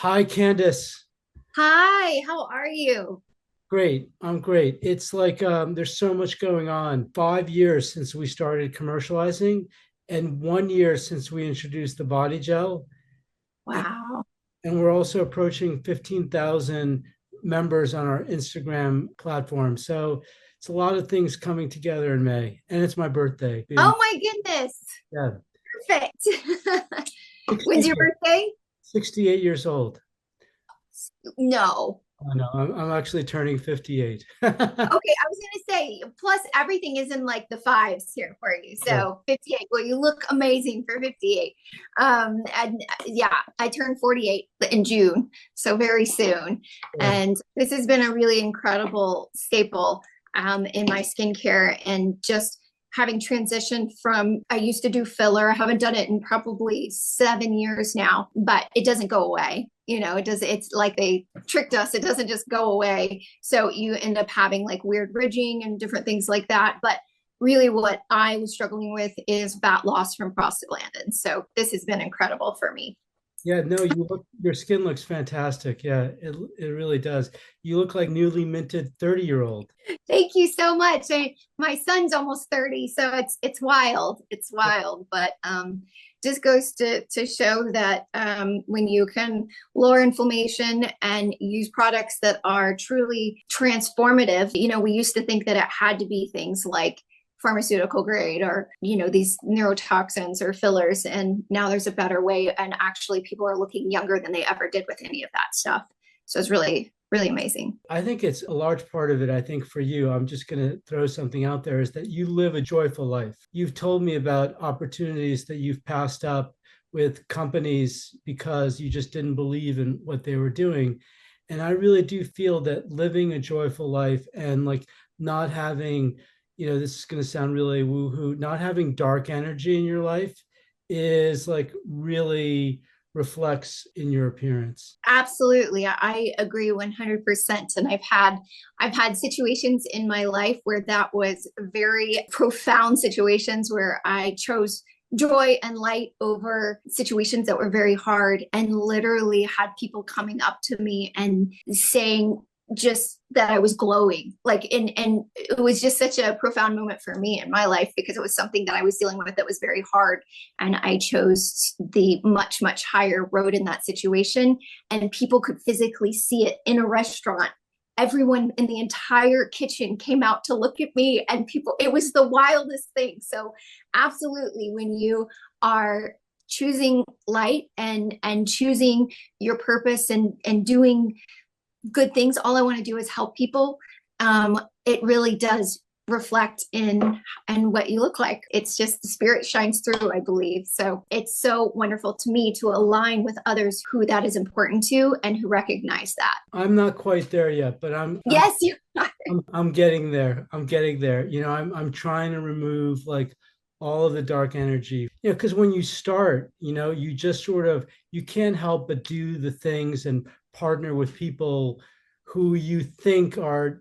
Hi, Candice. Hi, how are you? Great. I'm great. It's like there's so much going on. 5 years since we started commercializing, and 1 year since we introduced the body gel. And, Wow. and we're also approaching 15,000 members on our Instagram platform. So it's a lot of things coming together in May. And it's my birthday. Oh my goodness. Yeah, Perfect. When's your 68, birthday? 68 years old. No. I know. I'm actually turning 58. Okay, I was gonna say, plus everything is in like the fives here for you. Yeah. So 58. Well, you look amazing for 58. And yeah, I turned 48 in June, so very soon. Yeah. And this has been a really incredible staple in my skincare and just having transitioned from I used to do filler. I haven't done it in probably 7 years now, but it doesn't go away. It does, it's like they tricked us. It doesn't just go away. So you end up having like weird ridging and different things like that. But really what I was struggling with is fat loss from prostaglandin. So this has been incredible for me. Yeah, no, your skin looks fantastic. Yeah, it really does. You look like newly minted 30-year-old. Thank you so much. My son's almost 30, so it's wild. It's wild, but just goes to show that when you can lower inflammation and use products that are truly transformative, we used to think that it had to be things like pharmaceutical grade or these neurotoxins or fillers, and now there's a better way, and actually people are looking younger than they ever did with any of that stuff. So it's really really amazing. I think it's a large part of it. I think for you, I'm just going to throw something out there is that you live a joyful life. You've told me about opportunities that you've passed up with companies because you just didn't believe in what they were doing. And I really do feel that living a joyful life and like not having, this is going to sound really woohoo, not having dark energy in your life is like really reflects in your appearance. Absolutely. I agree 100%. And I've had situations in my life where that was very profound situations where I chose joy and light over situations that were very hard, and literally had people coming up to me and saying just that I was glowing. And it was just such a profound moment for me in my life because it was something that I was dealing with that was very hard, and I chose the much much higher road in that situation, and people could physically see it in a restaurant. Everyone in the entire kitchen came out to look at me, and people, it was the wildest thing. So absolutely, when you are choosing light and choosing your purpose and doing good things, all I want to do is help people. It really does reflect in and what you look like. It's just the spirit shines through, I believe. So it's so wonderful to me to align with others who that is important to and who recognize that. I'm not quite there yet, but Yes, you are. I'm getting there. I'm getting there. I'm trying to remove like all of the dark energy. Because when you start, you just sort of you can't help but do the things and partner with people who you think are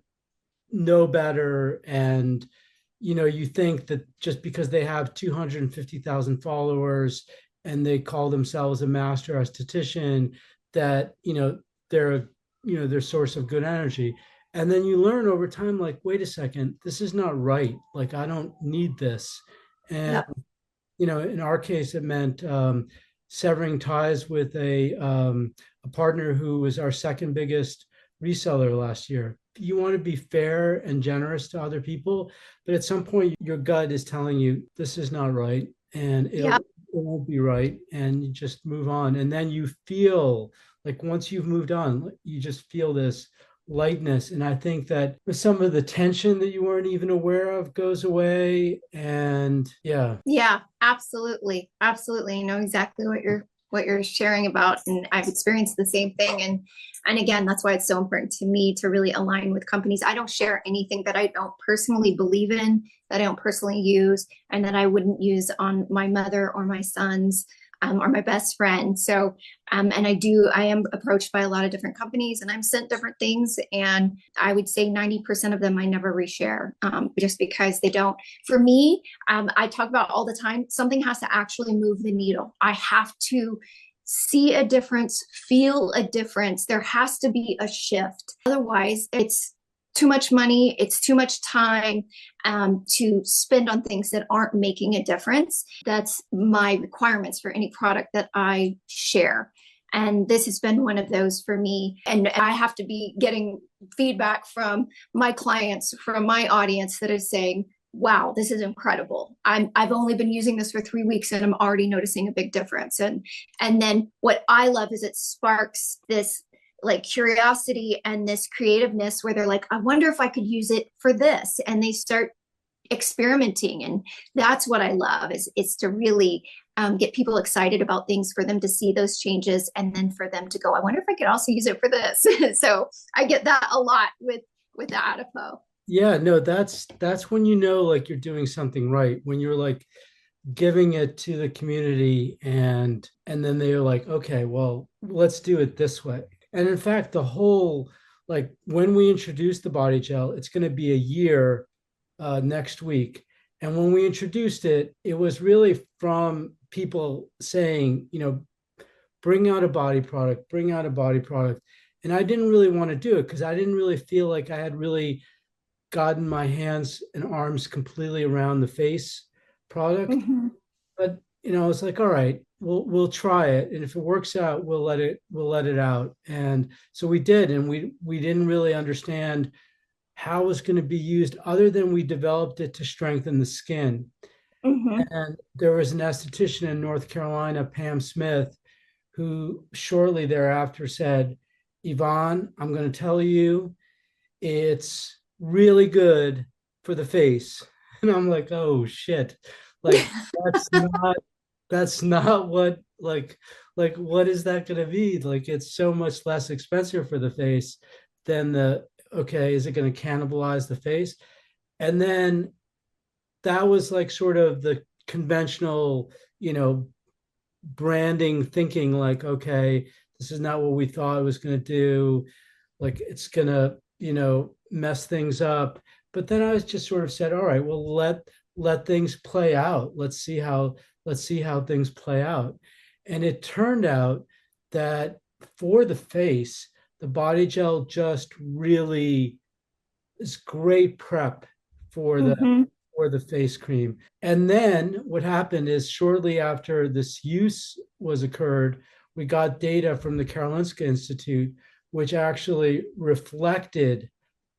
know better, and you think that just because they have 250,000 followers and they call themselves a master esthetician, that they're their source of good energy. And then you learn over time, like, wait a second, this is not right. Like, I don't need this. And Yeah. in our case, it meant severing ties with a partner who was our second biggest reseller last year. You want to be fair and generous to other people, but at some point, your gut is telling you this is not right, and Yeah. it won't be right, and you just move on. And then you feel like once you've moved on, you just feel this lightness. And I think that some of the tension that you weren't even aware of goes away. And yeah. Yeah, absolutely. Absolutely. I know exactly what you're sharing about, and I've experienced the same thing. And again, that's why it's so important to me to really align with companies. I don't share anything that I don't personally believe in, that I don't personally use, and that I wouldn't use on my mother or my sons, or my best friend. So, and I am approached by a lot of different companies, and I'm sent different things. And I would say 90% of them I never reshare, just because they don't. For me, I talk about all the time, something has to actually move the needle. I have to see a difference, feel a difference. There has to be a shift. Otherwise, it's too much money, it's too much time to spend on things that aren't making a difference. That's my requirements for any product that I share. And this has been one of those for me. And I have to be getting feedback from my clients, from my audience that is saying, wow, this is incredible. I've only been using this for 3 weeks and I'm already noticing a big difference. And then what I love is it sparks this like curiosity and this creativeness where they're like, I wonder if I could use it for this. And they start experimenting. And that's what I love is to really get people excited about things, for them to see those changes, and then for them to go, I wonder if I could also use it for this. So I get that a lot with the Adipeau. Yeah, no, that's when you know like you're doing something right. When you're like giving it to the community and then they're like, okay, well, let's do it this way. And in fact, the whole like when we introduced the body gel, it's going to be a year next week. And when we introduced it, it was really from people saying, bring out a body product, bring out a body product. And I didn't really want to do it because I didn't really feel like I had really gotten my hands and arms completely around the face product. Mm-hmm. But I was like, all right, we'll try it. And if it works out, we'll let it out. And so we did. And we didn't really understand how it was going to be used other than we developed it to strengthen the skin. Mm-hmm. And there was an esthetician in North Carolina, Pam Smith, who shortly thereafter said, Yvonne, I'm going to tell you, it's really good for the face. And I'm like, oh shit. Like that's not what like what is that going to be? Like it's so much less expensive for the face than the okay, is it going to cannibalize the face? And then that was like sort of the conventional, branding thinking like, okay, this is not what we thought it was going to do. Like it's going to, mess things up. But then I was just sort of said, all right, well, let things play out. Let's see how things play out. And it turned out that for the face, the body gel just really is great prep for the Mm-hmm. for the face cream. And then what happened is shortly after this use was occurred, we got data from the Karolinska Institute, which actually reflected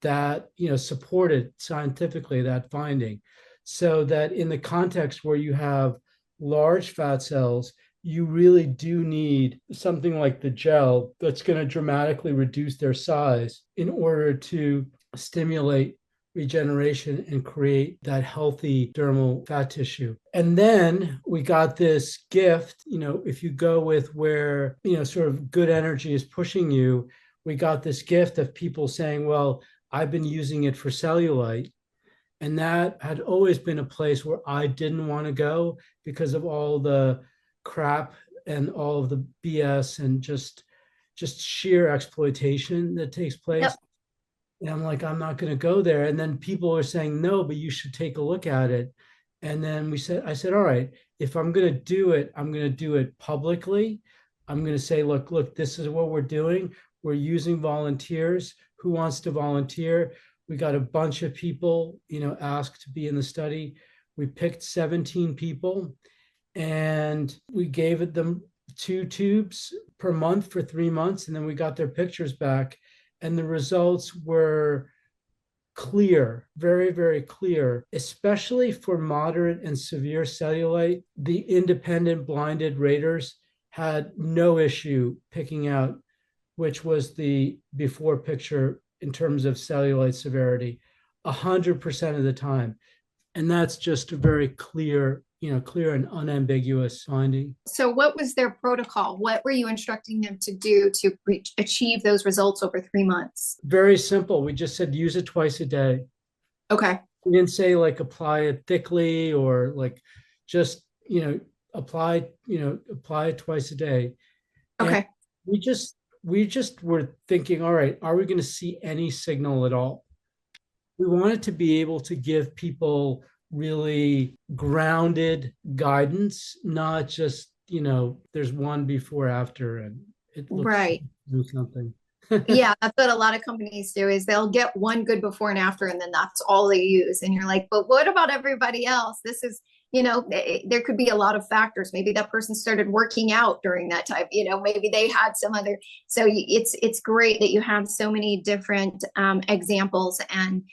that, supported scientifically that finding. So that in the context where you have large fat cells, you really do need something like the gel that's going to dramatically reduce their size in order to stimulate regeneration and create that healthy dermal fat tissue. And then we got this gift, if you go with where, sort of good energy is pushing you, we got this gift of people saying, well, I've been using it for cellulite. And that had always been a place where I didn't want to go because of all the crap and all of the BS and just sheer exploitation that takes place. Yep. And I'm like, I'm not going to go there. And then people are saying, no, but you should take a look at it. And then I said, all right, if I'm going to do it, I'm going to do it publicly. I'm going to say, look, this is what we're doing. We're using volunteers. Who wants to volunteer? We got a bunch of people, asked to be in the study. We picked 17 people and we gave them 2 tubes per month for 3 months. And then we got their pictures back. And the results were clear, very, very clear, especially for moderate and severe cellulite. The independent blinded raters had no issue picking out which was the before picture in terms of cellulite severity, 100% of the time. And that's just a very clear and unambiguous finding. So what was their protocol? What were you instructing them to do to achieve those results over 3 months? Very simple. We just said use it twice a day. Okay. We didn't say like apply it thickly or like just, apply it twice a day. And Okay. we just were thinking, all right, are we going to see any signal at all? We wanted to be able to give people really grounded guidance, not just there's one before after, and it looks Right. like something. Yeah, that's what a lot of companies do is they'll get one good before and after, and then that's all they use. And you're like, but what about everybody else? This is, there could be a lot of factors. Maybe that person started working out during that time. Maybe they had some other. So it's great that you have so many different examples, and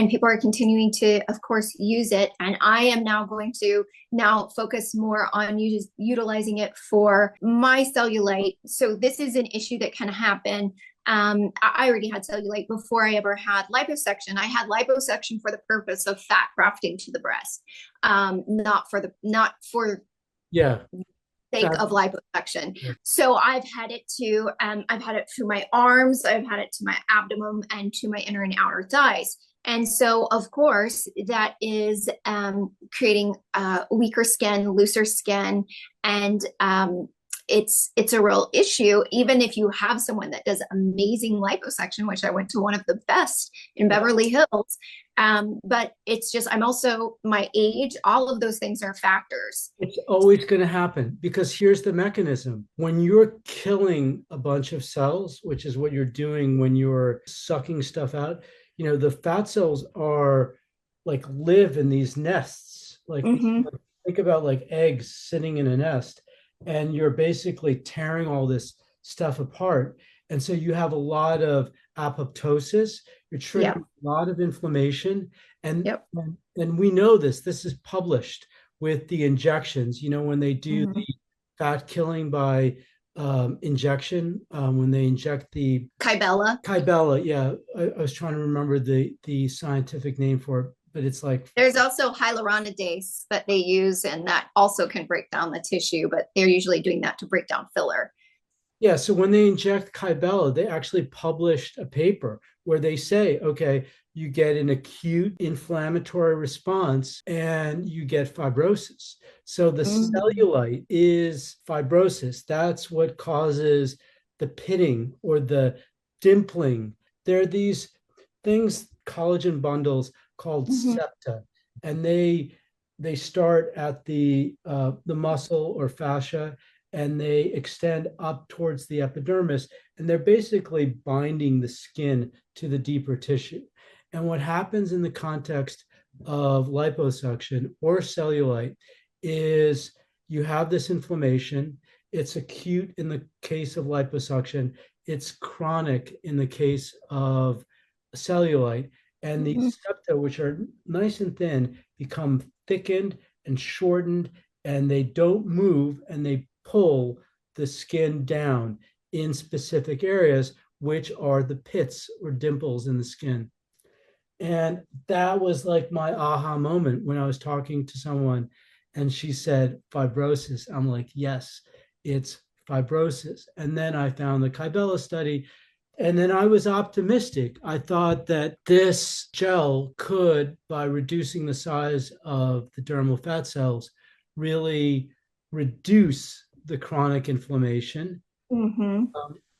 people are continuing to, of course, use it. And I am now going to now focus more on utilizing it for my cellulite. So this is an issue that can happen. I already had cellulite before I ever had liposuction. I had liposuction for the purpose of fat grafting to the breast, not for Yeah. sake Fat. of liposuction. So I've had it through my arms, I've had it to my abdomen and to my inner and outer thighs. And so, of course, that is creating weaker skin, looser skin, and it's a real issue. Even if you have someone that does amazing liposuction, which I went to one of the best in Beverly Hills, but it's just I'm also my age. All of those things are factors. It's always going to happen because here's the mechanism. When you're killing a bunch of cells, which is what you're doing when you're sucking stuff out, the fat cells are like live in these nests. Mm-hmm. Think about like eggs sitting in a nest, and you're basically tearing all this stuff apart. And so you have a lot of apoptosis, you're triggering Yep. a lot of inflammation. And, Yep. and we know this is published with the injections, when they do Mm-hmm. the fat killing by injection, when they inject the Kybella. Kybella. Yeah, I was trying to remember the scientific name for it, but it's like, There's also hyaluronidase that they use, and that also can break down the tissue, but they're usually doing that to break down filler. yeah, so when they inject Kybella, they actually published a paper where they say, okay, you get an acute inflammatory response and you get fibrosis. So the Mm-hmm. cellulite is fibrosis. That's what causes the pitting or the dimpling. There are these things, collagen bundles called Mm-hmm. septa, and they start at the muscle or fascia, and they extend up towards the epidermis, and they're basically binding the skin to the deeper tissue. And what happens in the context of liposuction or cellulite is you have this inflammation. It's acute in the case of liposuction, it's chronic in the case of cellulite. And the Mm-hmm. septa, which are nice and thin, become thickened and shortened, and they don't move, and they pull the skin down in specific areas, which are the pits or dimples in the skin. And that was like my aha moment when I was talking to someone and she said fibrosis. I'm like, yes, it's fibrosis. And then I found the Kybella study, and then I was optimistic. I thought that this gel could, by reducing the size of the dermal fat cells, really reduce the chronic inflammation, Mm-hmm.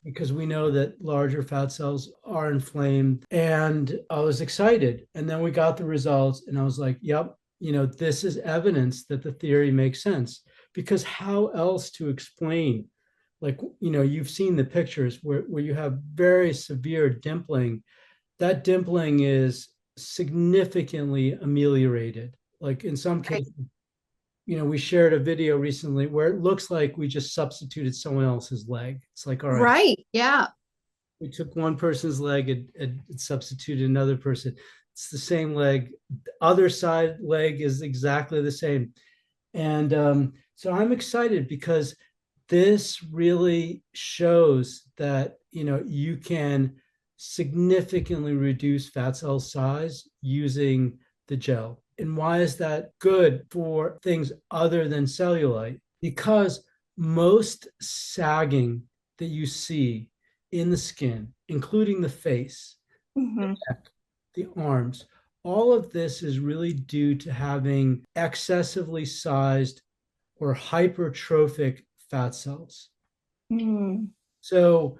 because we know that larger fat cells are inflamed. And I was excited. And then we got the results, and I was like, yep, this is evidence that the theory makes sense. Because how else to explain? Like, you've seen the pictures where you have very severe dimpling. That dimpling is significantly ameliorated. Like in some Right. cases, we shared a video recently where it looks like we just substituted someone else's leg. It's like, all right, Right. Yeah. we took one person's leg and substituted another person. It's the same leg. The other side leg is exactly the same. And so I'm excited because this really shows that you can significantly reduce fat cell size using the gel. And why is that good for things other than cellulite? Because most sagging that you see in the skin, including the face, the Mm-hmm. neck, the arms, all of this is really due to having excessively sized or hypertrophic fat cells. Mm-hmm. So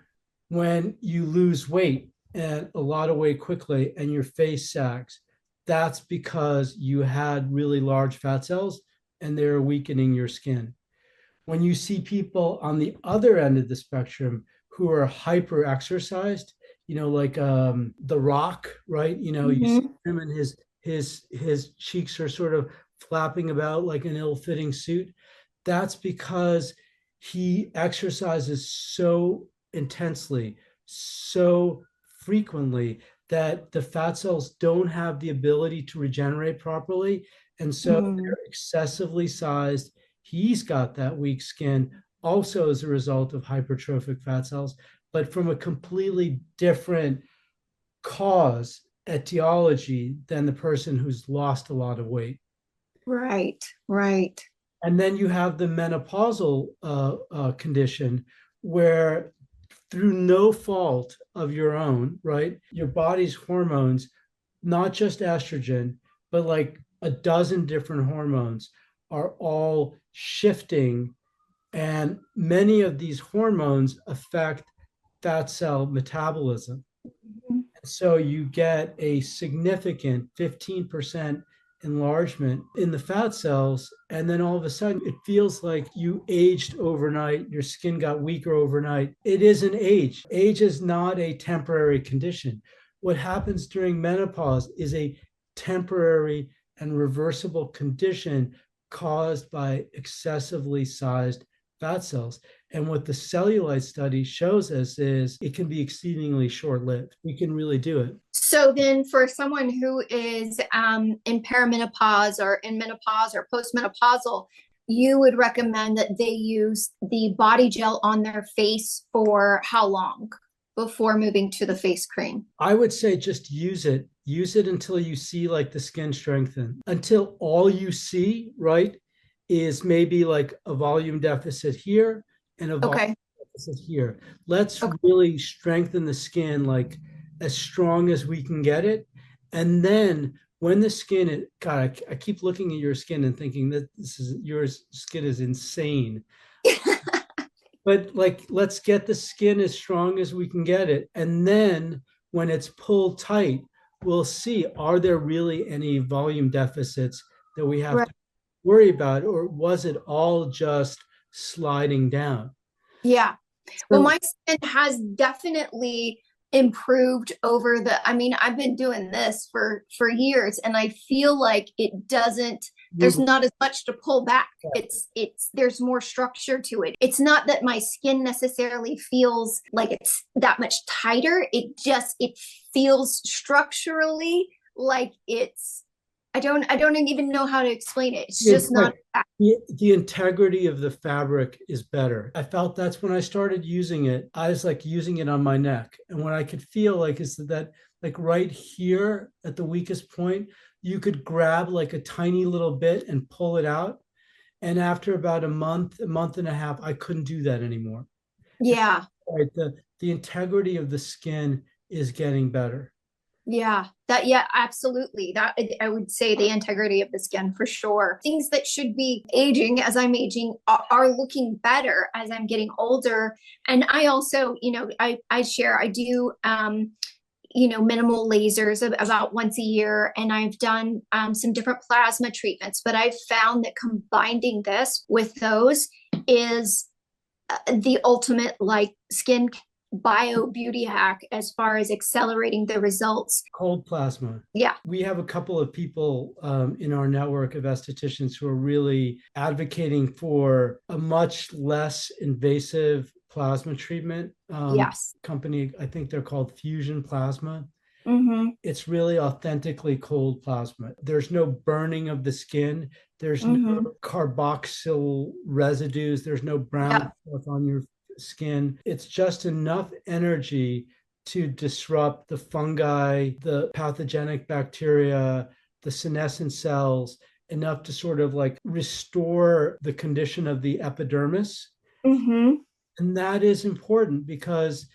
when you lose weight and a lot of weight quickly and your face sags, that's because you had really large fat cells and they're weakening your skin. When you see people on the other end of the spectrum who are hyper exercised, like The Rock, right? You see Hmm. him and his cheeks are sort of flapping about like an ill-fitting suit. That's because he exercises so intensely, so frequently, that the fat cells don't have the ability to regenerate properly. And so Hmm. they're excessively sized. He's got that weak skin also as a result of hypertrophic fat cells, but from a completely different cause, etiology, than the person who's lost a lot of weight. Right, right. And then you have the menopausal condition where, through no fault of your own, right, your body's hormones, not just estrogen, but like a dozen different hormones, are all shifting. And many of these hormones affect fat cell metabolism. So you get a significant 15% enlargement in the fat cells. And then all of a sudden, it feels like you aged overnight. Your skin got weaker overnight. It isn't age. Age is not a temporary condition. What happens during menopause is a temporary and reversible condition caused by excessively sized fat cells. And what the cellulite study shows us is it can be exceedingly short lived. We can really do it. So then, for someone who is in perimenopause or in menopause or postmenopausal, you would recommend that they use the body gel on their face for how long before moving to the face cream? I would say just use it. Use it until you see like the skin strengthen, until all you see, right, is maybe like a volume deficit here and a volume Okay. deficit here. Let's Okay. really strengthen the skin like as strong as we can get it. And then when the skin, God, I keep looking at your skin and thinking that your skin is insane. But like, let's get the skin as strong as we can get it. And then when it's pulled tight, we'll see, are there really any volume deficits that we have Right. to worry about, or was it all just sliding down? Yeah. Well, So my skin has definitely improved over I mean, I've been doing this for years and I feel like it doesn't there's move. not as much to pull back. It's there's more structure to it. It's not that my skin necessarily feels like it's that much tighter. It feels structurally like I don't even know how to explain it. It's It's just not. like the integrity of the fabric is better. I felt that's when I started using it. I was like using it on my neck. And what I could feel like is that like right here at the weakest point, you could grab like a tiny little bit and pull it out. And after about a month and a half, I couldn't do that anymore. Yeah. Right. The integrity of the skin is getting better. Yeah, absolutely. That I would say the integrity of the skin for sure. Things that should be aging as I'm aging are looking better as I'm getting older. And I also, I do minimal lasers about once a year, and I've done some different plasma treatments, but I've found that combining this with those is the ultimate like skin bio beauty hack as far as accelerating the results. Cold plasma. Yeah. We have a couple of people in our network of estheticians who are really advocating for a much less invasive plasma treatment. Yes. Company, I think they're called Fusion Plasma. Mm-hmm. It's really authentically cold plasma. There's no burning of the skin. There's no Mm-hmm. carboxyl residues. There's no brown Yeah. stuff on your skin. It's just enough energy to disrupt the fungi, the pathogenic bacteria, the senescent cells, enough to sort of like restore the condition of the epidermis. Mm-hmm. And that is important because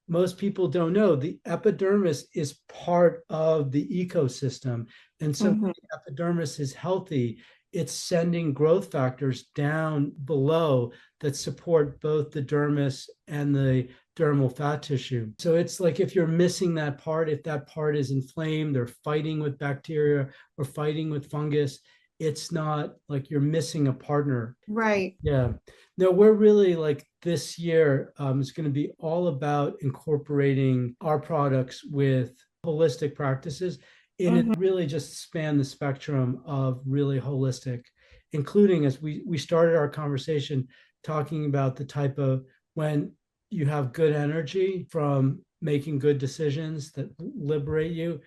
most people don't know the epidermis is part of the ecosystem. And so when Mm-hmm. the epidermis is healthy, it's sending growth factors down below that support both the dermis and the dermal fat tissue. So it's like if you're missing that part, if that part is inflamed or fighting with bacteria or fighting with fungus, it's not like you're missing a partner. Right. Yeah. No, we're really like this year is going to be all about incorporating our products with holistic practices. And it Mhm. really just span the spectrum of really holistic, including as we started our conversation talking about the type of when you have good energy from making good decisions that liberate you,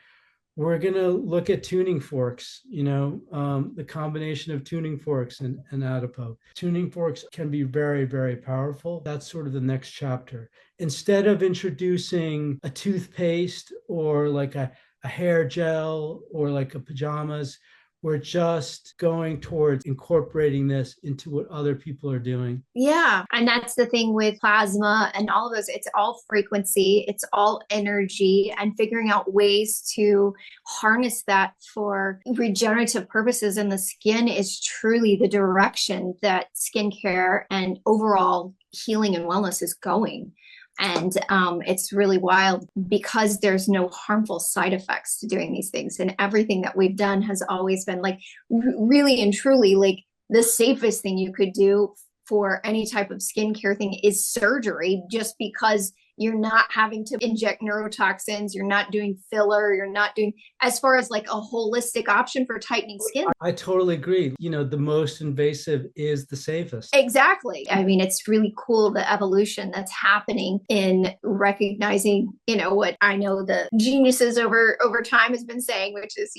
we're going to look at tuning forks, the combination of tuning forks and Adipeau. Tuning forks can be very, very powerful. That's sort of the next chapter. Instead of introducing a toothpaste or like a hair gel or like a pajamas, we're just going towards incorporating this into what other people are doing. Yeah. And that's the thing with plasma and all of those. It's all frequency, it's all energy, and figuring out ways to harness that for regenerative purposes. And the skin is truly the direction that skincare and overall healing and wellness is going. And it's really wild because there's no harmful side effects to doing these things. And everything that we've done has always been like really and truly like the safest thing you could do for any type of skincare thing is surgery, just because you're not having to inject neurotoxins, you're not doing filler, you're not doing, as far as like a holistic option for tightening skin. I totally agree. The most invasive is the safest. Exactly. I mean, it's really cool the evolution that's happening in recognizing, what I know the geniuses over time has been saying, which is,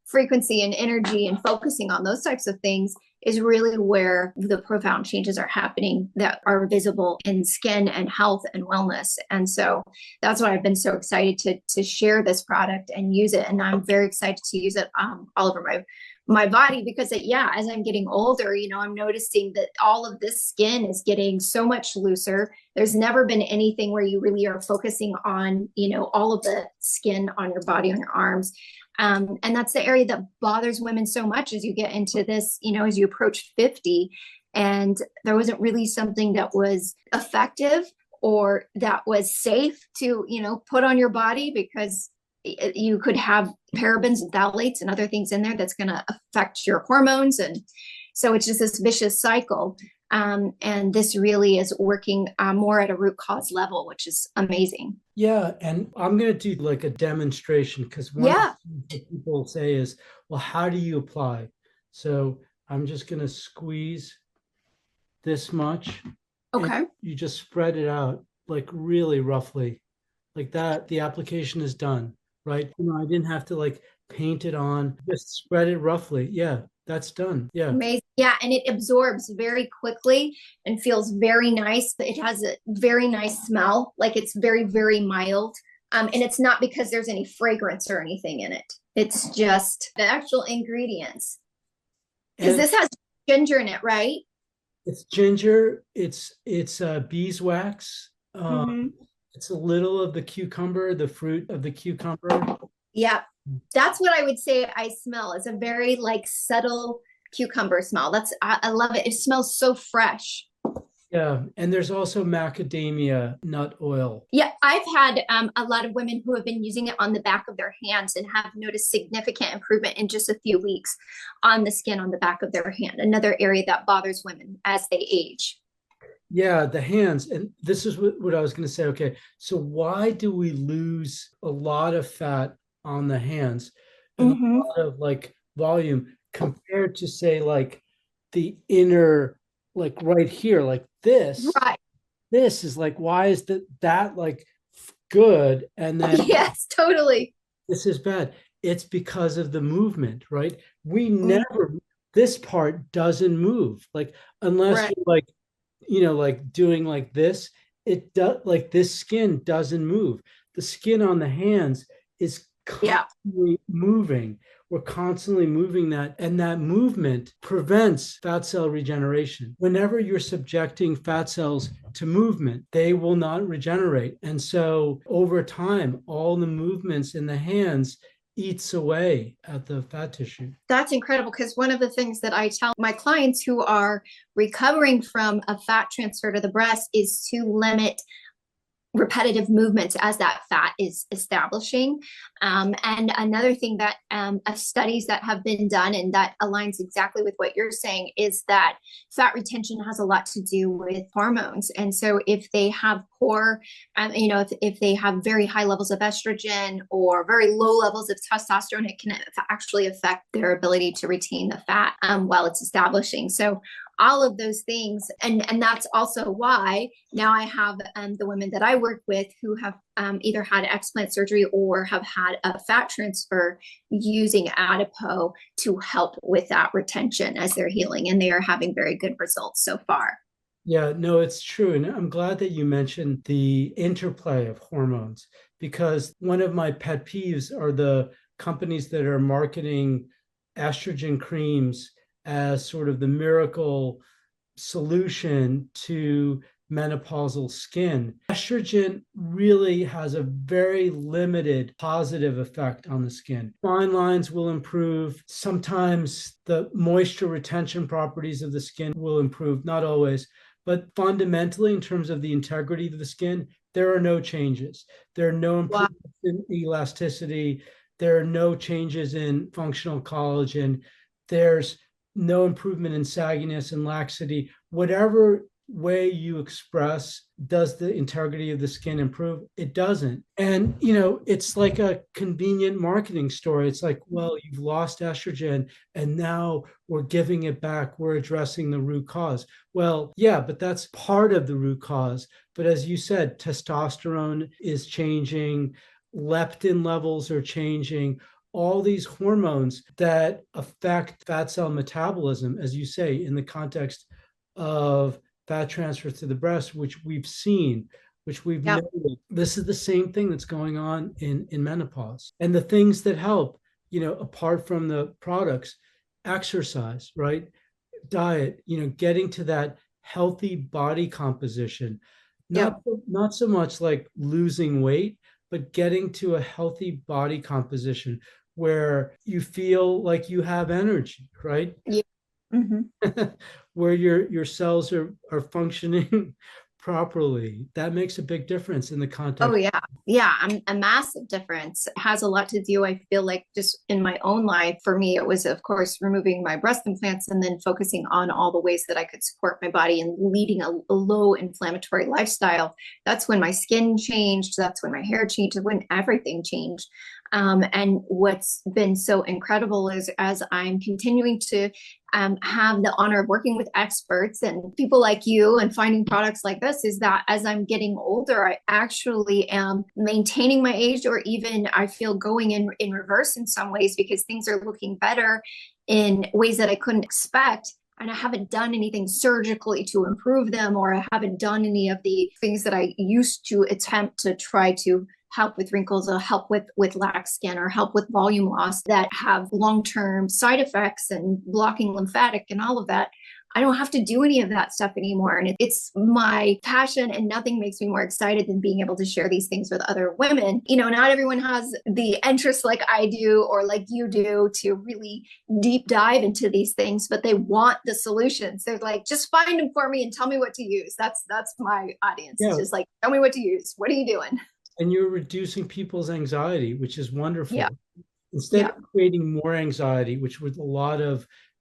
frequency and energy and focusing on those types of things is really where the profound changes are happening that are visible in skin and health and wellness. And so that's why I've been so excited to share this product and use it. And I'm very excited to use it all over my body, because as I'm getting older, I'm noticing that all of this skin is getting so much looser. There's never been anything where you really are focusing on, all of the skin on your body, on your arms. And that's the area that bothers women so much as you get into this, as you approach 50. And there wasn't really something that was effective or that was safe to, put on your body, because you could have parabens and phthalates and other things in there that's going to affect your hormones. And so it's just this vicious cycle. And this really is working more at a root cause level, which is amazing. Yeah, and I'm going to do like a demonstration, because one of the things that people say is, well, how do you apply? So I'm just going to squeeze this much. Okay. You just spread it out like really roughly, like that. The application is done, right? I didn't have to like paint it on, just spread it roughly. Yeah, that's done. Yeah. Amazing. Yeah, and it absorbs very quickly and feels very nice. It has a very nice smell, like it's very, very mild. And it's not because there's any fragrance or anything in it. It's just the actual ingredients. Because this has ginger in it, right? It's ginger. It's beeswax. It's a little of the cucumber, the fruit of the cucumber. Yeah, that's what I would say I smell. It's a very like subtle cucumber smell. I love it. It smells so fresh. Yeah, and there's also macadamia nut oil. Yeah, I've had a lot of women who have been using it on the back of their hands and have noticed significant improvement in just a few weeks on the skin on the back of their hand, another area that bothers women as they age. Yeah, the hands. And this is what I was going to say. Okay, so why do we lose a lot of fat on the hands and a lot of like volume compared to, say, like the inner, like right here, like this? Right. This is like, why is that like good? And then yes, totally. this is bad. It's because of the movement, right? We never, this part doesn't move. Like, unless you're like, like doing like this, it does, like this skin doesn't move. The skin on the hands is constantly moving. We're constantly moving that, and that movement prevents fat cell regeneration. Whenever you're subjecting fat cells to movement, they will not regenerate. And so over time, all the movements in the hands eats away at the fat tissue. That's incredible, because one of the things that I tell my clients who are recovering from a fat transfer to the breast is to limit repetitive movements as that fat is establishing. And another thing that studies that have been done, and that aligns exactly with what you're saying, is that fat retention has a lot to do with hormones. And so if they have poor, if they have very high levels of estrogen or very low levels of testosterone, it can actually affect their ability to retain the fat while it's establishing. So all of those things. And that's also why now I have the women that I work with who have either had explant surgery or have had a fat transfer using Adipeau to help with that retention as they're healing. And they are having very good results so far. Yeah, no, it's true. And I'm glad that you mentioned the interplay of hormones, because one of my pet peeves are the companies that are marketing estrogen creams as sort of the miracle solution to menopausal skin. Estrogen really has a very limited positive effect on the skin. Fine lines will improve. Sometimes the moisture retention properties of the skin will improve, not always. But fundamentally, in terms of the integrity of the skin, there are no changes. There are no improvements in elasticity. There are no changes in functional collagen. There's no improvement in sagginess and laxity. Whatever way you express, does the integrity of the skin improve? It doesn't. And, it's like a convenient marketing story. It's like, well, you've lost estrogen and now we're giving it back. We're addressing the root cause. Well, yeah, but that's part of the root cause. But as you said, testosterone is changing, leptin levels are changing. All these hormones that affect fat cell metabolism, as you say, in the context of fat transfer to the breast, which we've seen, which we've Yep. noted. This is the same thing that's going on in menopause. And the things that help, apart from the products, exercise, right? Diet, getting to that healthy body composition, Yep. not so much like losing weight, but getting to a healthy body composition where you feel like you have energy, right? Yeah. Mm-hmm. Where your cells are functioning properly. That makes a big difference in the Oh context. yeah. Yeah, a massive difference. It has a lot to do, I feel like, just in my own life. For me, it was, of course, removing my breast implants and then focusing on all the ways that I could support my body and leading a low inflammatory lifestyle. That's when my skin changed. That's when my hair changed, when everything changed. And what's been so incredible is, as I'm continuing to have the honor of working with experts and people like you and finding products like this, is that as I'm getting older, I actually am maintaining my age, or even I feel going in reverse in some ways, because things are looking better in ways that I couldn't expect. And I haven't done anything surgically to improve them, or I haven't done any of the things that I used to attempt to try to help with wrinkles, or help with lax skin, or help with volume loss that have long-term side effects and blocking lymphatic and all of that. I don't have to do any of that stuff anymore. And it's my passion, and nothing makes me more excited than being able to share these things with other women. Not everyone has the interest like I do or like you do to really deep dive into these things, but they want the solutions. They're like, just find them for me and tell me what to use. That's my audience. It's Yeah. just like, tell me what to use. What are you doing? And you're reducing people's anxiety, which is wonderful. Yeah. Instead Yeah. of creating more anxiety, which with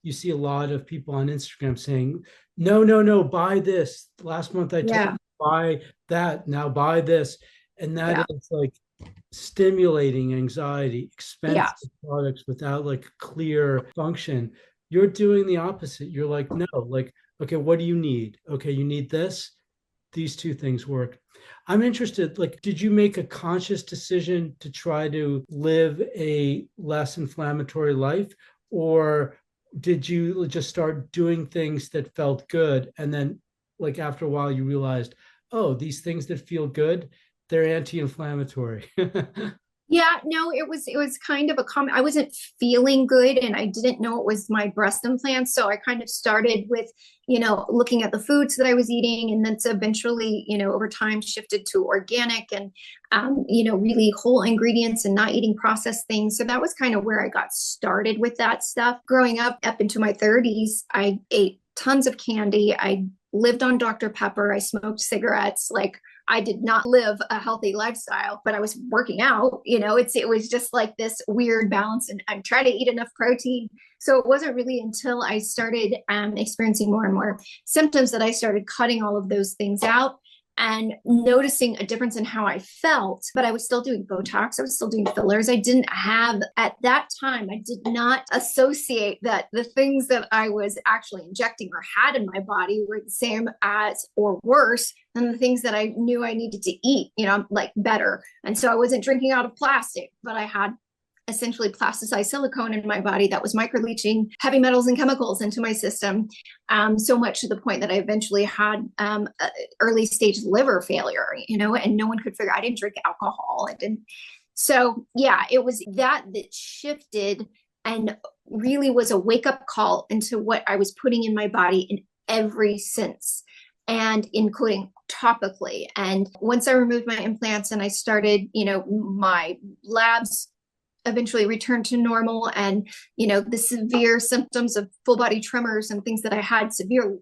you see a lot of people on Instagram saying, no, no, no, buy this. Last month I told Yeah. you buy that. Now buy this. And that Yeah. is like stimulating anxiety, Yeah. expensive products without like clear function. You're doing the opposite. You're like, no, like, okay, what do you need? Okay, you need this. These two things work. I'm interested, like, did you make a conscious decision to try to live a less inflammatory life? Or did you just start doing things that felt good? And then, like, after a while, you realized, oh, these things that feel good, they're anti-inflammatory. Yeah, no, it was kind of a comment. I wasn't feeling good, and I didn't know it was my breast implants. So I kind of started with, looking at the foods that I was eating, and then eventually, over time shifted to organic and, really whole ingredients and not eating processed things. So that was kind of where I got started with that stuff. Growing up into my 30s, I ate tons of candy. I lived on Dr. Pepper. I smoked cigarettes. Like, I did not live a healthy lifestyle, but I was working out. It was just like this weird balance, and I try to eat enough protein. So it wasn't really until I started experiencing more and more symptoms that I started cutting all of those things out and noticing a difference in how I felt. But I was still doing Botox. I was still doing fillers. I didn't have, at that time, I did not associate that the things that I was actually injecting or had in my body were the same as or worse than the things that I knew I needed to eat, like better. And so I wasn't drinking out of plastic, but I had essentially plasticized silicone in my body that was microleaching heavy metals and chemicals into my system, so much to the point that I eventually had early stage liver failure, and no one could figure. I didn't drink alcohol. I didn't. So yeah, it was that shifted and really was a wake up call into what I was putting in my body in every sense, and including topically. And once I removed my implants and I started, my labs eventually returned to normal, and the severe symptoms of full body tremors and things that I had, severe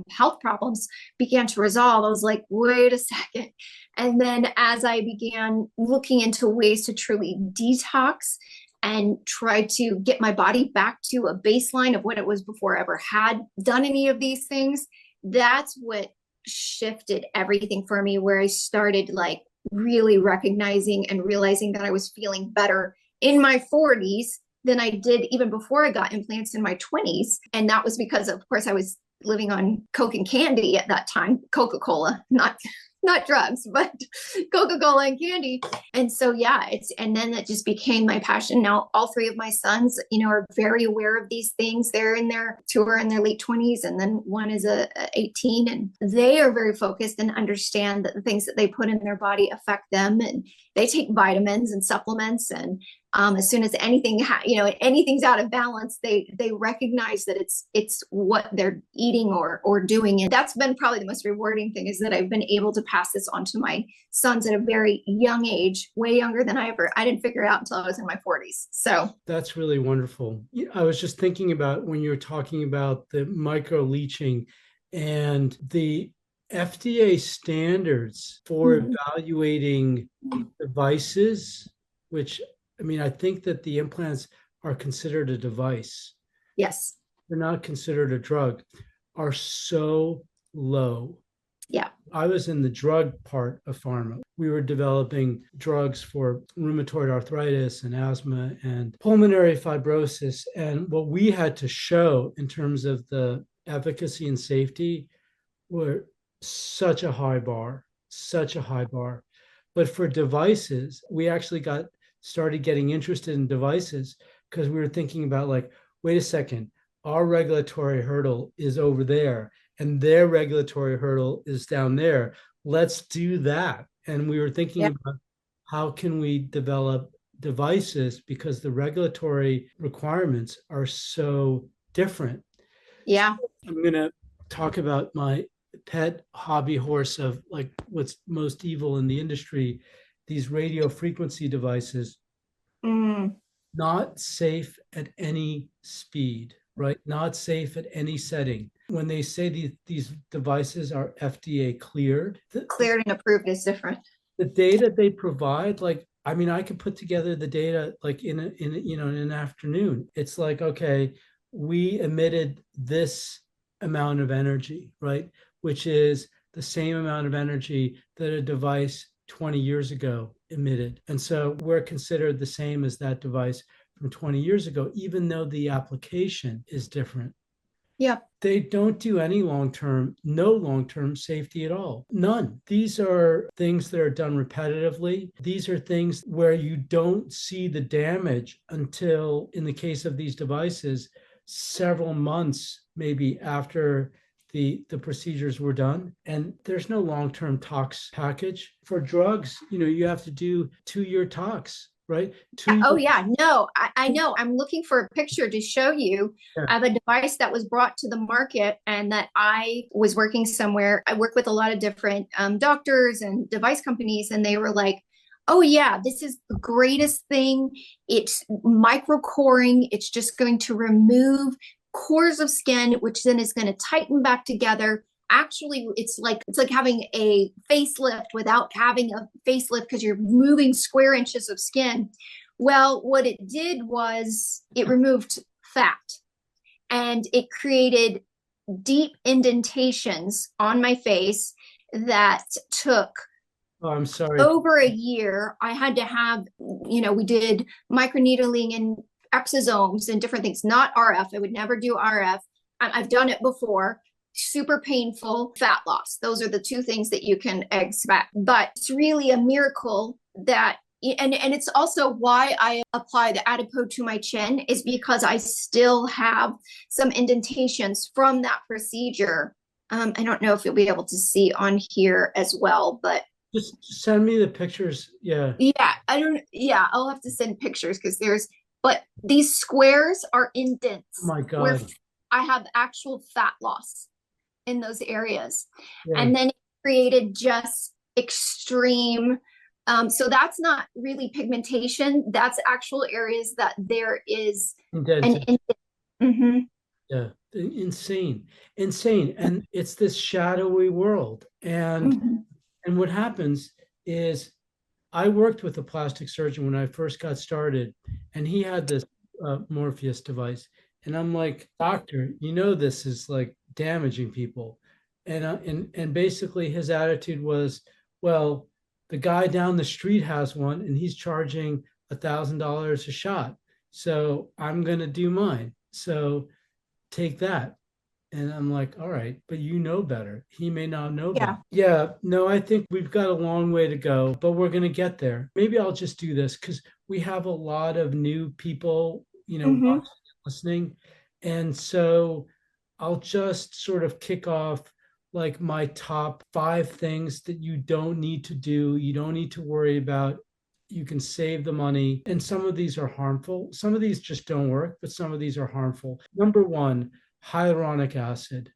health problems, began to resolve. I was like, wait a second. And then as I began looking into ways to truly detox and try to get my body back to a baseline of what it was before I ever had done any of these things, that's what shifted everything for me, where I started like really recognizing and realizing that I was feeling better in my 40s than I did even before I got implants in my 20s. And that was because, of course, I was living on Coke and candy at that time, Coca-Cola, not drugs, but Coca-Cola and candy. And so, yeah, and then that just became my passion. Now, all three of my sons, are very aware of these things. Two are in their late 20s, and then one is a 18, and they are very focused and understand that the things that they put in their body affect them. And they take vitamins and supplements, and as soon as anything's out of balance, they recognize that it's what they're eating or doing. And that's been probably the most rewarding thing, is that I've been able to pass this on to my sons at a very young age, way younger than I didn't figure it out until I was in my 40s. So that's really wonderful. I was just thinking about when you were talking about the micro leaching and the FDA standards for evaluating devices, which, I think that the implants are considered a device. Yes. They're not considered a drug, are so low. Yeah. I was in the drug part of pharma. We were developing drugs for rheumatoid arthritis and asthma and pulmonary fibrosis. And what we had to show in terms of the efficacy and safety were such a high bar. But for devices, we actually started getting interested in devices because we were thinking about, like, wait a second, our regulatory hurdle is over there and their regulatory hurdle is down there. Let's do that. And we were thinking about how can we develop devices, because the regulatory requirements are so different. Yeah. So I'm going to talk about my pet hobby horse of like what's most evil in the industry, these radio frequency devices. Not safe at any speed, right? Not safe at any setting. When they say these devices are FDA cleared, cleared and approved is different. The data they provide, like, I could put together the data like in an afternoon. It's like, okay, we emitted this amount of energy, right? Which is the same amount of energy that a device 20 years ago emitted. And so we're considered the same as that device from 20 years ago, even though the application is different. Yeah. They don't do any no long-term safety at all. None. These are things that are done repetitively. These are things where you don't see the damage until, in the case of these devices, several months maybe after the procedures were done. And there's no long-term tox package. For drugs, you have to do 2-year tox, right? Oh, yeah. No, I know. I'm looking for a picture to show you of a device that was brought to the market, and that I was working somewhere. I work with a lot of different doctors and device companies, and they were like, oh, yeah, this is the greatest thing. It's microcoring. It's just going to remove cores of skin, which then is going to tighten back together. actually it's like having a facelift without having a facelift because you're moving square inches of skin. Well, what it did was it removed fat and it created deep indentations on my face that took Oh, I'm sorry. over a year. I had to have, we did microneedling and exosomes and different things, not RF. I would never do RF. I've done it before. Super painful. Fat loss. Those are the two things that you can expect. But it's really a miracle that, and it's also why I apply the Adipeau to my chin, is because I still have some indentations from that procedure. I don't know if you'll be able to see on here as well, but Just send me the pictures. Yeah. yeah, I don't, yeah, I'll have to send pictures because but these squares are Oh indents my where God. I have actual fat loss in those areas. Yeah. And then it created just extreme. So that's not really pigmentation. That's actual areas that there is an Indented. indent. Mm-hmm. Yeah. Insane. Insane. And it's this shadowy world. Mm-hmm. And what happens is I worked with a plastic surgeon when I first got started, and he had this Morpheus device. And I'm like, doctor, this is like damaging people. And basically his attitude was, well, the guy down the street has one and he's charging $1,000 a shot. So I'm gonna do mine. So take that. And I'm like, all right, but you know better. He may not know better. Yeah. Yeah, no, I think we've got a long way to go, but we're going to get there. Maybe I'll just do this because we have a lot of new people, Mm-hmm. watching and listening. And so I'll just sort of kick off like my top 5 things that you don't need to do, you don't need to worry about. You can save the money. And some of these are harmful. Some of these just don't work, but some of these are harmful. Number one, hyaluronic acid.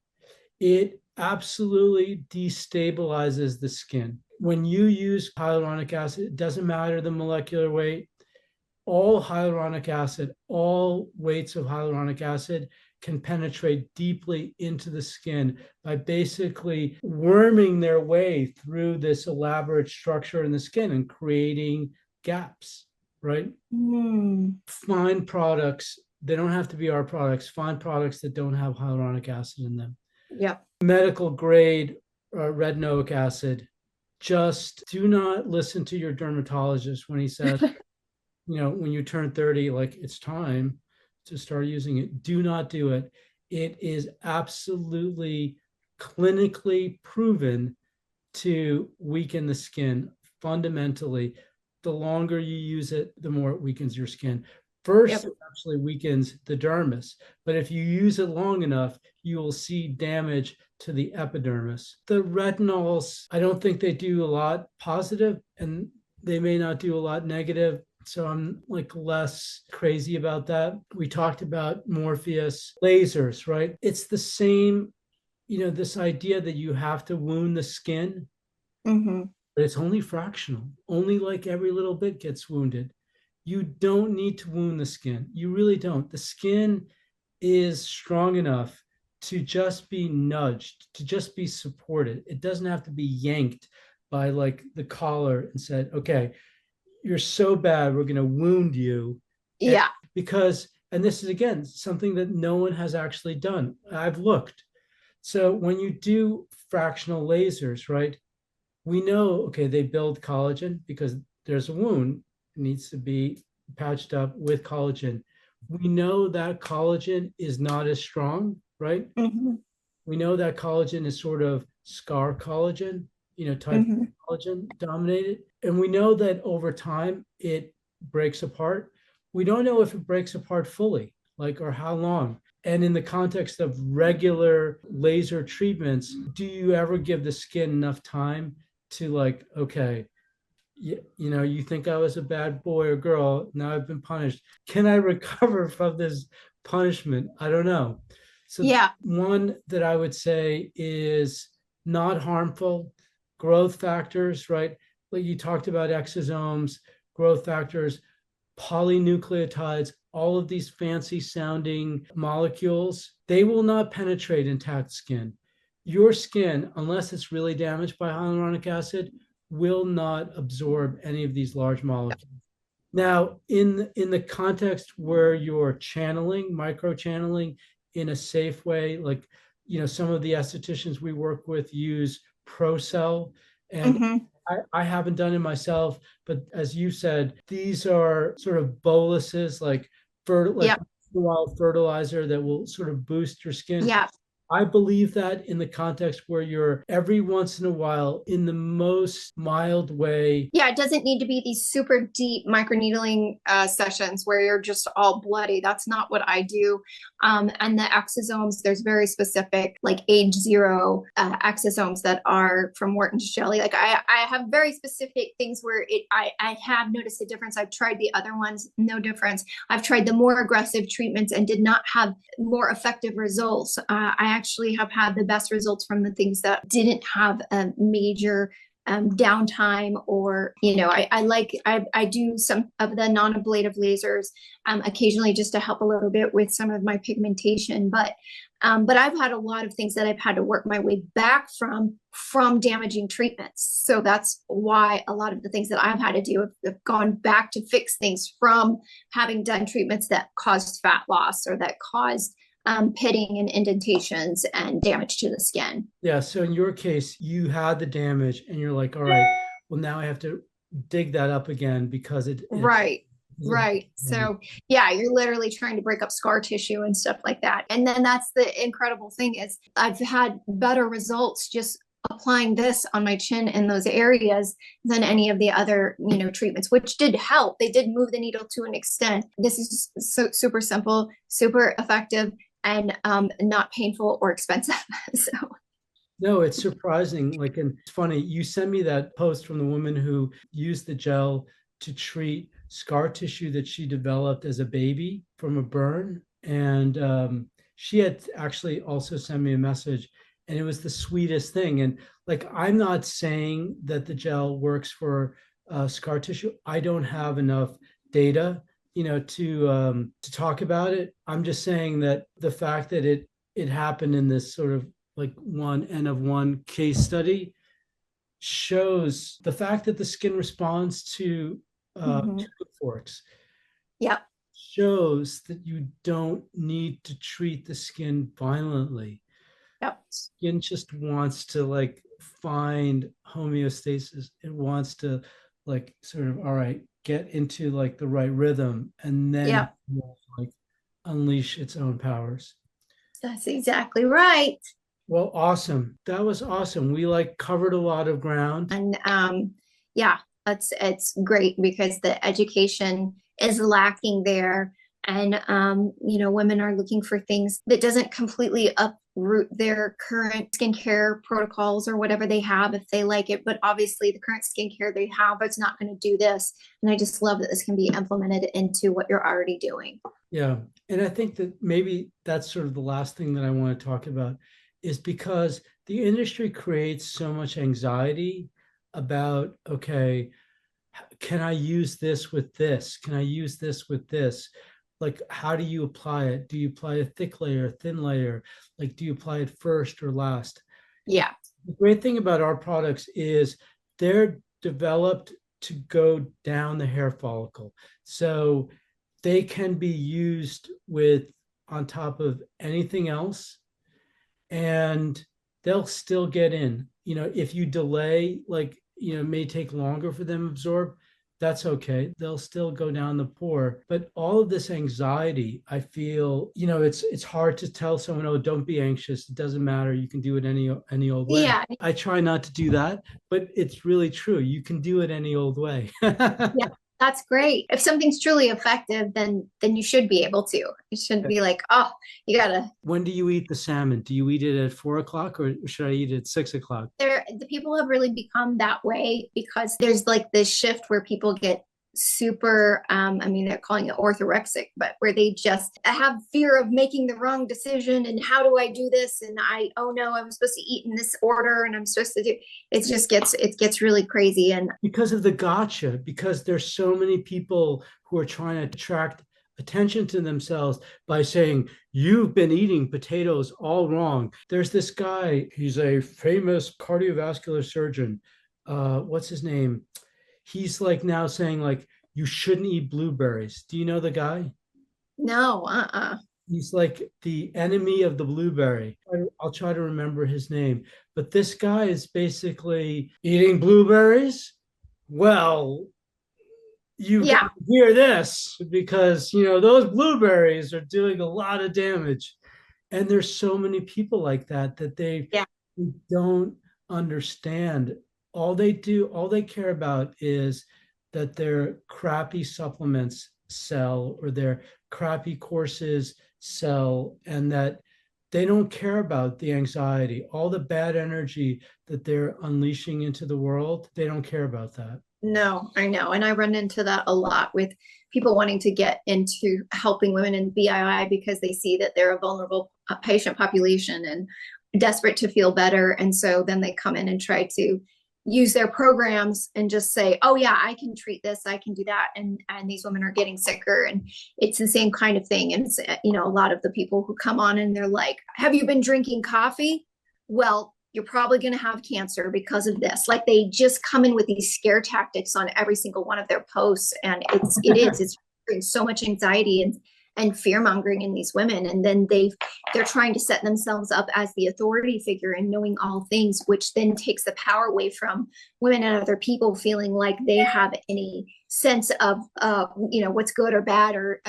It absolutely destabilizes the skin. When you use hyaluronic acid, it doesn't matter the molecular weight. All hyaluronic acid, all weights of hyaluronic acid can penetrate deeply into the skin by basically worming their way through this elaborate structure in the skin and creating gaps, right? Mm. Find products, they don't have to be our products, find products that don't have hyaluronic acid in them. Yep. Medical grade retinoic acid. Just do not listen to your dermatologist when he says, when you turn 30, like it's time to start using it. Do not do it. It is absolutely clinically proven to weaken the skin fundamentally. The longer you use it, the more it weakens your skin. First, Yep. it actually weakens the dermis, but if you use it long enough, you will see damage to the epidermis. The retinols, I don't think they do a lot positive, and they may not do a lot negative. So I'm like less crazy about that. We talked about Morpheus lasers, right? It's the same, this idea that you have to wound the skin, Mm-hmm. but it's only fractional. Only like every little bit gets wounded. You don't need to wound the skin. You really don't. The skin is strong enough to just be nudged, to just be supported. It doesn't have to be yanked by like the collar and said, okay, you're so bad, we're going to wound you. Yeah. And this is again something that no one has actually done. I've looked. So when you do fractional lasers, right, we know, okay, they build collagen because there's a wound, it needs to be patched up with collagen. We know that collagen is not as strong, right? Mm-hmm. We know that collagen is sort of scar collagen, type Mm-hmm. collagen dominated. And we know that over time it breaks apart. We don't know if it breaks apart fully, like, or how long. And in the context of regular laser treatments, do you ever give the skin enough time to like, okay, you think I was a bad boy or girl, now I've been punished. Can I recover from this punishment? I don't know. So Yeah. one that I would say is not harmful. Growth factors, right? Like you talked about exosomes, growth factors, polynucleotides, all of these fancy sounding molecules, they will not penetrate intact skin. your skin, unless it's really damaged by hyaluronic acid, will not absorb any of these large molecules. Now, in the context where you're channeling, micro channeling in a safe way, like some of the estheticians we work with use ProCell, and Mm-hmm. I haven't done it myself, but as you said, these are sort of boluses, like Yep. wild fertilizer that will sort of boost your skin. Yeah. I believe that in the context where you're every once in a while, in the most mild way. Yeah, it doesn't need to be these super deep microneedling sessions where you're just all bloody. That's not what I do. And the exosomes, there's very specific, like age zero exosomes that are from Wharton's jelly. Like I have very specific things where I have noticed a difference. I've tried the other ones, no difference. I've tried the more aggressive treatments and did not have more effective results. I actually have had the best results from the things that didn't have a major downtime, or I do some of the non-ablative lasers occasionally just to help a little bit with some of my pigmentation, but I've had a lot of things that I've had to work my way back from damaging treatments. So that's why a lot of the things that I've had to do have gone back to fix things from having done treatments that caused fat loss or that caused pitting and indentations and damage to the skin. Yeah. So in your case, you had the damage and you're like, all right, well, now I have to dig that up again because Right. Right. So, yeah, you're literally trying to break up scar tissue and stuff like that. And then that's the incredible thing is I've had better results just applying this on my chin in those areas than any of the other, treatments, which did help. They did move the needle to an extent. This is so super simple, super effective, and not painful or expensive. So No, it's surprising. Like, and it's funny, you sent me that post from the woman who used the gel to treat scar tissue that she developed as a baby from a burn. And she had actually also sent me a message, and it was the sweetest thing. And like, I'm not saying that the gel works for scar tissue. I don't have enough data, to talk about it. I'm just saying that the fact that it happened in this sort of like one N of one case study shows the fact that the skin responds to mm-hmm. forks Yep. shows that you don't need to treat the skin violently. Yep. Skin just wants to like find homeostasis. It wants to like sort of, all right, get into like the right rhythm, and then Yep. like unleash its own powers. That's exactly right. Well, awesome. That was awesome. We like covered a lot of ground. And yeah, it's great because the education is lacking there. And women are looking for things that doesn't completely uproot their current skincare protocols or whatever they have if they like it. But obviously the current skincare they have, it's not going to do this. And I just love that this can be implemented into what you're already doing. Yeah. And I think that maybe that's sort of the last thing that I want to talk about is because the industry creates so much anxiety about, okay, can I use this with this? Can I use this with this? Like, how do you apply it? Do you apply a thick layer, thin layer? Like, do you apply it first or last? Yeah. The great thing about our products is they're developed to go down the hair follicle. So they can be used with on top of anything else, and they'll still get in. If you delay, like, it may take longer for them to absorb, that's okay. They'll still go down the pore. But all of this anxiety, I feel, it's hard to tell someone, oh, don't be anxious. It doesn't matter. You can do it any old way. Yeah. I try not to do that, but it's really true. You can do it any old way. Yeah. That's great. If something's truly effective, then you should be able to. It shouldn't be like, oh, you gotta. When do you eat the salmon? Do you eat it at 4 o'clock or should I eat it at 6 o'clock? The people have really become that way because there's like this shift where people get super they're calling it orthorexic, but where they just have fear of making the wrong decision and how do I do this, and oh no, I'm supposed to eat in this order and I'm supposed to do it gets really crazy. And because of the gotcha, because there's so many people who are trying to attract attention to themselves by saying, you've been eating potatoes all wrong. There's this guy, he's a famous cardiovascular surgeon. What's his name? He's like now saying, like, you shouldn't eat blueberries. Do you know the guy? No, He's like the enemy of the blueberry. I'll try to remember his name. But this guy is basically eating blueberries. Well, you got yeah, to hear this because, those blueberries are doing a lot of damage. And there's so many people like that that they yeah. don't understand. All they care about is that their crappy supplements sell or their crappy courses sell, and that they don't care about the anxiety, all the bad energy that they're unleashing into the world. They don't care about that. No, I know. And I run into that a lot with people wanting to get into helping women in BII because they see that they're a vulnerable patient population and desperate to feel better. And so then they come in and try to use their programs and just say, oh yeah, I can treat this, I can do that. And these women are getting sicker. And it's the same kind of thing. And it's, a lot of the people who come on and they're like, have you been drinking coffee? Well, you're probably going to have cancer because of this. Like they just come in with these scare tactics on every single one of their posts. And it's bringing so much anxiety and fear mongering in these women. And then they're trying to set themselves up as the authority figure and knowing all things, which then takes the power away from women and other people feeling like they have any sense of what's good or bad, or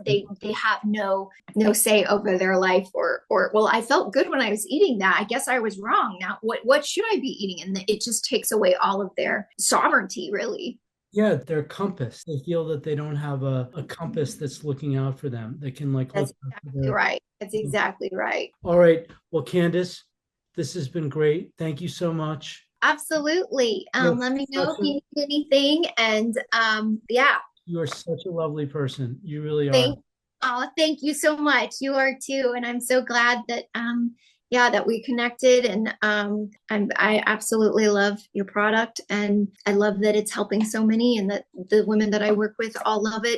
they have no say over their life, or well, I felt good when I was eating that, I guess I was wrong. Now what should I be eating? And it just takes away all of their sovereignty, really. Yeah, their compass. They feel that they don't have a compass that's looking out for them. They can like look That's out for exactly right. That's exactly right. All right. Well, Candice, this has been great. Thank you so much. Absolutely. You're Let me know such if a, you need anything. And yeah, you are such a lovely person. You really are. thank thank you so much. You are too. And I'm so glad that yeah, that we connected. And I absolutely love your product, and I love that it's helping so many, and that the women that I work with all love it.